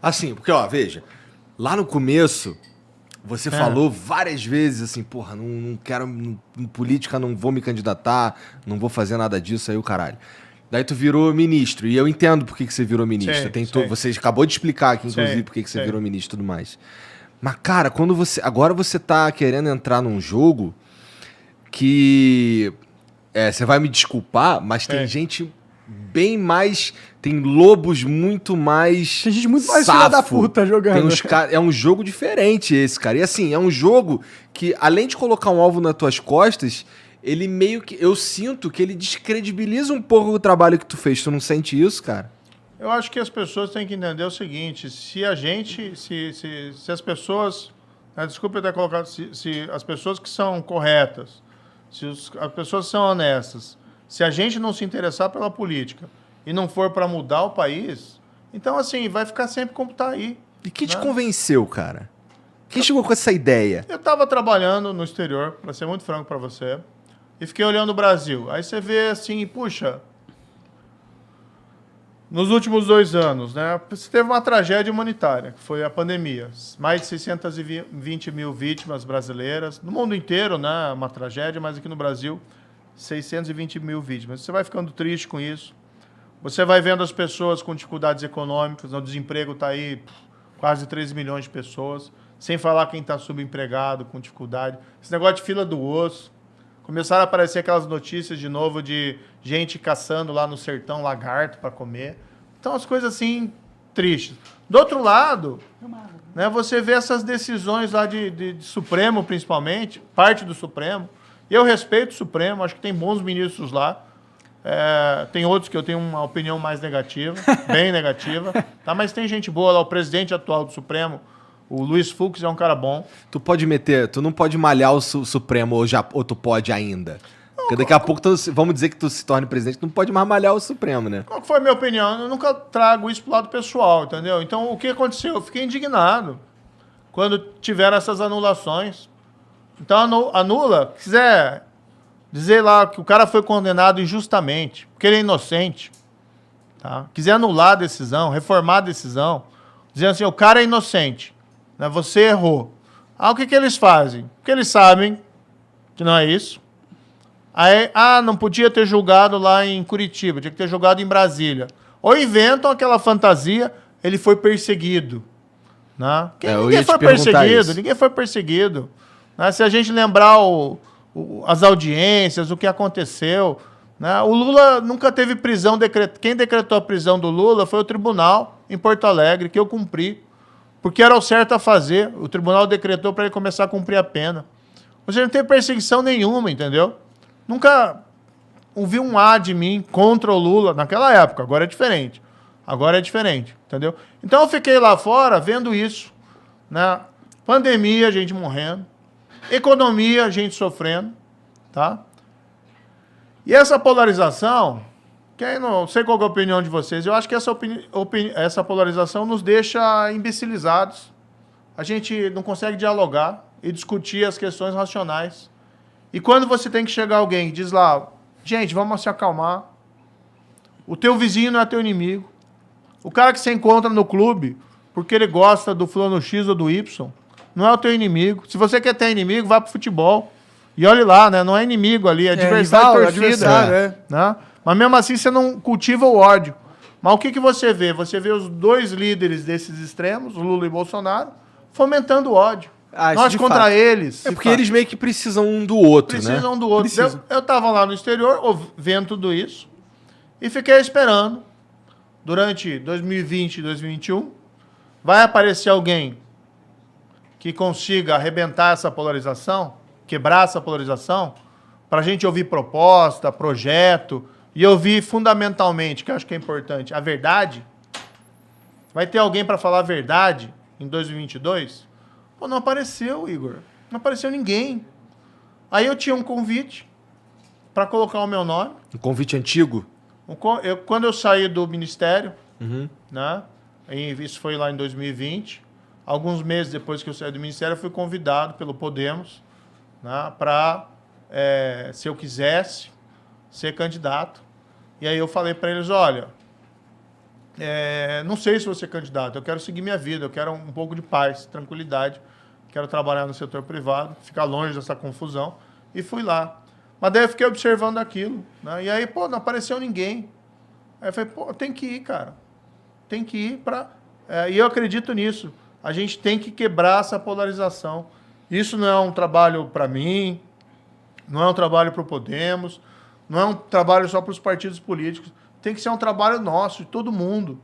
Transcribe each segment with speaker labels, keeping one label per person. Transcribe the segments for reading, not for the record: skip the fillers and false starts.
Speaker 1: Assim, porque, ó, veja, lá no começo, você falou várias vezes assim, porra, não quero, política não vou me candidatar, não vou fazer nada disso, aí o caralho. Daí tu virou ministro, e eu entendo por que você virou ministro.
Speaker 2: Sei.
Speaker 1: Você acabou de explicar aqui, inclusive, por que você virou ministro e tudo mais. Mas, cara, agora você tá querendo entrar num jogo que... você vai me desculpar, mas tem gente bem mais... Tem lobos muito mais...
Speaker 3: Tem gente muito mais filha da puta jogando.
Speaker 1: É um jogo diferente esse, cara. E assim, é um jogo que, além de colocar um alvo nas tuas costas, ele meio que... Eu sinto que ele descredibiliza um pouco o trabalho que tu fez. Tu não sente isso, cara?
Speaker 2: Eu acho que as pessoas têm que entender o seguinte, se as pessoas... Desculpa eu ter colocado... Se as pessoas que são corretas, as pessoas são honestas, se a gente não se interessar pela política e não for para mudar o país, então, assim, vai ficar sempre como tá aí.
Speaker 1: E quem te convenceu, cara? Quem chegou com essa ideia?
Speaker 2: Eu estava trabalhando no exterior, para ser muito franco para você, e fiquei olhando o Brasil. Aí você vê assim, puxa, nos últimos 2 anos, né, você teve uma tragédia humanitária, que foi a pandemia. Mais de 620 mil vítimas brasileiras. No mundo inteiro, né, uma tragédia, mas aqui no Brasil, 620 mil vítimas. Você vai ficando triste com isso. Você vai vendo as pessoas com dificuldades econômicas, o desemprego está aí, quase 13 milhões de pessoas, sem falar quem está subempregado, com dificuldade. Esse negócio de fila do osso. Começaram a aparecer aquelas notícias de novo de gente caçando lá no sertão lagarto para comer. Então, as coisas assim, tristes. Do outro lado, né, você vê essas decisões lá de Supremo, principalmente, parte do Supremo. Eu respeito o Supremo, acho que tem bons ministros lá. Tem outros que eu tenho uma opinião mais negativa, bem negativa, tá? Mas tem gente boa lá, o presidente atual do Supremo, o Luiz Fux, é um cara bom.
Speaker 1: Tu não pode malhar o Supremo ou tu pode ainda? Porque daqui a pouco, vamos dizer que tu se torne presidente, tu não pode mais malhar o Supremo, né?
Speaker 2: Qual que foi a minha opinião? Eu nunca trago isso pro lado pessoal, entendeu? Então, o que aconteceu? Eu fiquei indignado quando tiveram essas anulações. Então, anula, quiser dizer lá que o cara foi condenado injustamente, porque ele é inocente, tá? Quiser anular a decisão, reformar a decisão, dizendo assim, o cara é inocente, né? Você errou. O que eles fazem? Porque eles sabem que não é isso. Aí, não podia ter julgado lá em Curitiba, tinha que ter julgado em Brasília. Ou inventam aquela fantasia, ele foi perseguido. Né? Ninguém foi perseguido. Né? Se a gente lembrar as audiências, o que aconteceu, né? O Lula nunca teve prisão. Quem decretou a prisão do Lula foi o tribunal em Porto Alegre, que eu cumpri. Porque era o certo a fazer. O tribunal decretou para ele começar a cumprir a pena. Ou seja, não tem perseguição nenhuma, entendeu? Nunca ouvi um A de mim contra o Lula naquela época. Agora é diferente. Entendeu? Então eu fiquei lá fora vendo isso. Né? Pandemia, gente morrendo. Economia, gente sofrendo. Tá? E essa polarização, não sei qual é a opinião de vocês, eu acho que essa polarização nos deixa imbecilizados. A gente não consegue dialogar e discutir as questões racionais. E quando você tem que chegar alguém e diz lá, gente, vamos se acalmar. O teu vizinho não é teu inimigo. O cara que você encontra no clube, porque ele gosta do fulano X ou do Y, não é o teu inimigo. Se você quer ter inimigo, vá pro futebol. E olhe lá, né? Não é inimigo ali, é adversário, torcida. Né? Mas mesmo assim você não cultiva o ódio. Mas o que você vê? Você vê os dois líderes desses extremos, Lula e Bolsonaro, fomentando o ódio. Nós contra eles.
Speaker 1: É porque eles meio que precisam um do outro, né?
Speaker 2: Precisam do outro. Eu estava lá no exterior, vendo tudo isso, e fiquei esperando. Durante 2020 e 2021, vai aparecer alguém que consiga arrebentar essa polarização, quebrar essa polarização, para a gente ouvir proposta, projeto, e ouvir fundamentalmente, que eu acho que é importante, a verdade. Vai ter alguém para falar a verdade em 2022? Pô, não apareceu, Igor. Não apareceu ninguém. Aí eu tinha um convite para colocar o meu nome.
Speaker 1: Um convite antigo?
Speaker 2: Quando eu saí do ministério, né? Isso foi lá em 2020. Alguns meses depois que eu saí do ministério, eu fui convidado pelo Podemos, né, para, se eu quisesse, ser candidato. E aí eu falei para eles, olha, não sei se vou ser candidato, eu quero seguir minha vida, eu quero um pouco de paz, tranquilidade, quero trabalhar no setor privado, ficar longe dessa confusão, e fui lá. Mas daí eu fiquei observando aquilo, né? E aí, pô, não apareceu ninguém. Aí eu falei, pô, tem que ir, cara. Tem que ir para... e eu acredito nisso. A gente tem que quebrar essa polarização. Isso não é um trabalho para mim, não é um trabalho para o Podemos, não é um trabalho só para os partidos políticos. Tem que ser um trabalho nosso, de todo mundo.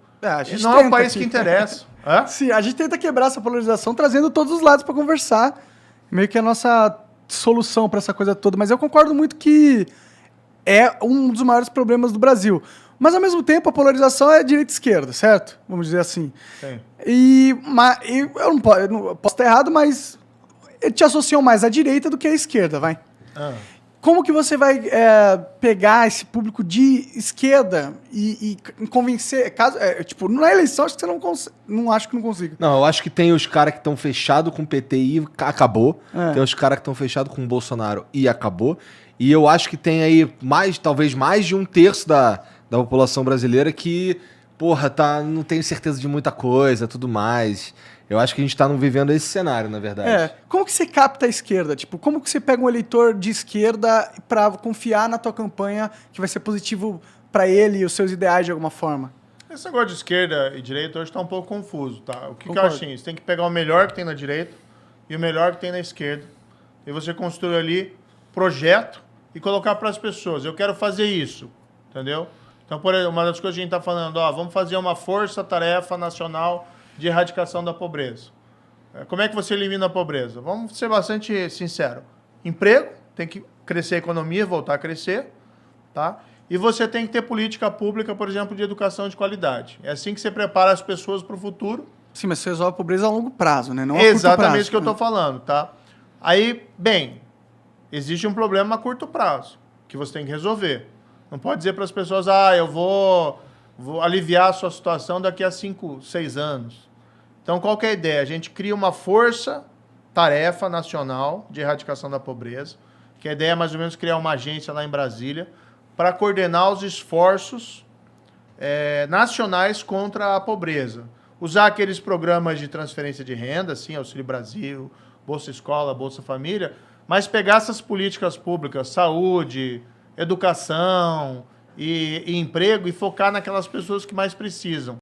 Speaker 2: Não é o país que interessa.
Speaker 3: Sim, a gente tenta quebrar essa polarização, trazendo todos os lados para conversar. Meio que a nossa solução para essa coisa toda. Mas eu concordo muito que é um dos maiores problemas do Brasil. Mas, ao mesmo tempo, a polarização é direita e esquerda, certo? Vamos dizer assim.
Speaker 2: Sim.
Speaker 3: Eu não posso estar errado, mas te associam mais à direita do que à esquerda, vai. Como que você vai pegar esse público de esquerda e convencer... tipo, na eleição, acho que você não acho que não consiga.
Speaker 1: Não, eu acho que tem os caras que estão fechados com o PT e acabou. Tem os caras que estão fechados com o Bolsonaro e acabou. E eu acho que tem aí talvez mais de um terço da população brasileira que, porra, não tenho certeza de muita coisa, tudo mais. Eu acho que a gente tá vivendo esse cenário, na verdade.
Speaker 3: Como que você capta a esquerda? Tipo, como que você pega um eleitor de esquerda pra confiar na tua campanha que vai ser positivo pra ele e os seus ideais de alguma forma?
Speaker 2: Esse negócio de esquerda e direita hoje tá um pouco confuso, tá? O que eu acho assim? Você tem que pegar o melhor que tem na direita e o melhor que tem na esquerda. E você construir ali projeto e colocar para as pessoas. Eu quero fazer isso, entendeu? Então, por exemplo, uma das coisas que a gente está falando, vamos fazer uma força-tarefa nacional de erradicação da pobreza. Como é que você elimina a pobreza? Vamos ser bastante sinceros. Emprego, tem que crescer a economia, voltar a crescer, tá? E você tem que ter política pública, por exemplo, de educação de qualidade. É assim que você prepara as pessoas para o futuro.
Speaker 3: Sim, mas você resolve a pobreza a longo prazo, né? Não a
Speaker 2: Exatamente
Speaker 3: curto prazo.
Speaker 2: Isso que eu estou falando, tá? Aí, bem, existe um problema a curto prazo, que você tem que resolver. Não pode dizer para as pessoas, eu vou aliviar a sua situação daqui a 5, 6 anos. Então, qual que é a ideia? A gente cria uma força-tarefa nacional de erradicação da pobreza, que a ideia é mais ou menos criar uma agência lá em Brasília para coordenar os esforços nacionais contra a pobreza. Usar aqueles programas de transferência de renda, assim, Auxílio Brasil, Bolsa Escola, Bolsa Família, mas pegar essas políticas públicas, saúde, educação e emprego e focar naquelas pessoas que mais precisam.